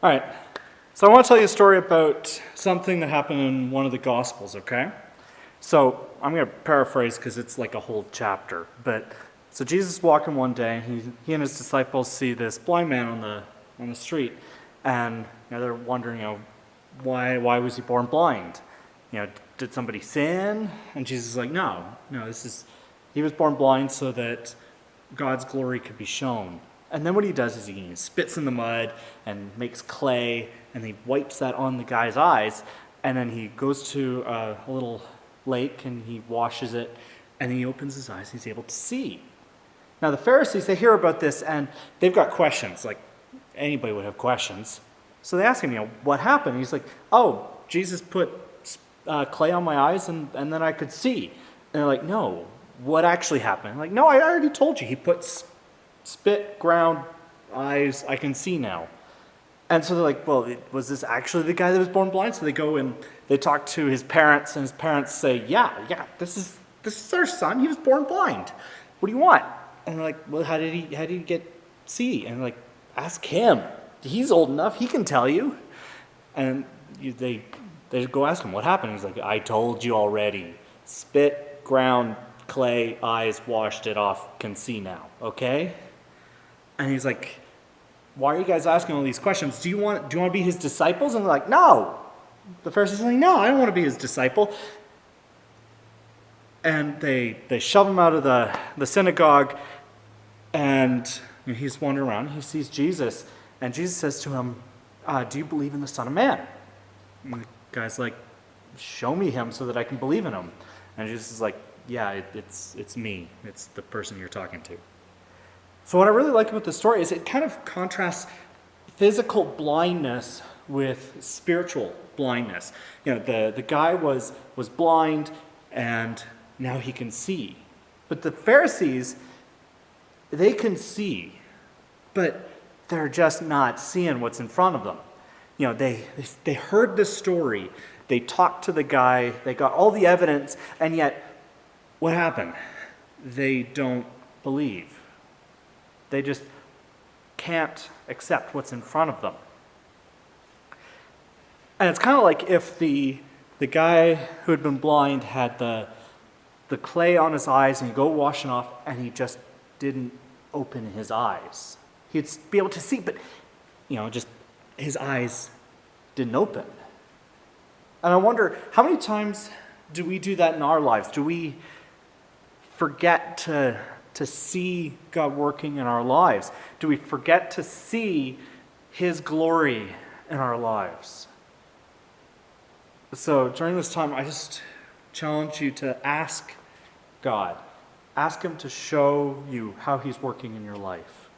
All right, so I want to tell you a story about something that happened in one of the Gospels, okay? So I'm going to paraphrase because it's like a whole chapter. But so Jesus is walking one day, he and his disciples see this blind man on the street, and they're wondering, why was he born blind? Did somebody sin? And Jesus is like, no, he was born blind so that God's glory could be shown. And then what he does is he spits in the mud and makes clay, and he wipes that on the guy's eyes, and then he goes to a little lake and he washes it, and he opens his eyes and he's able to see. Now the Pharisees, they hear about this and they've got questions, like anybody would have questions. So they ask him, what happened? He's like, oh, Jesus put clay on my eyes and then I could see. And they're like, no, what actually happened? I'm like, no, I already told you. He put spit, ground, eyes, I can see now. And so they're like, well, was this actually the guy that was born blind? So they go and they talk to his parents, and his parents say, yeah, this is our son. He was born blind. What do you want? And they're like, well, how did he get see? And they're like, ask him. He's old enough. He can tell you. And they go ask him what happened. He's like, I told you already. Spit, ground, clay, eyes, washed it off, can see now. Okay? And he's like, why are you guys asking all these questions? Do you want to be his disciples? And they're like, no. The Pharisees are like, no, I don't want to be his disciple. And they shove him out of the synagogue, and he's wandering around. He sees Jesus, and Jesus says to him, do you believe in the Son of Man? And the guy's like, show me him so that I can believe in him. And Jesus is like, yeah, it's me. It's the person you're talking to. So what I really like about this story is it kind of contrasts physical blindness with spiritual blindness. The guy was blind and now he can see. But the Pharisees, they can see, but they're just not seeing what's in front of them. They heard the story, they talked to the guy, they got all the evidence, and yet what happened? They don't believe. They just can't accept what's in front of them. And it's kind of like if the guy who had been blind had the clay on his eyes and he'd go washing off and he just didn't open his eyes. He'd be able to see, but just his eyes didn't open. And I wonder, how many times do we do that in our lives? Do we forget to see God working in our lives? Do we forget to see His glory in our lives? So during this time, I just challenge you to ask God. Ask Him to show you how He's working in your life.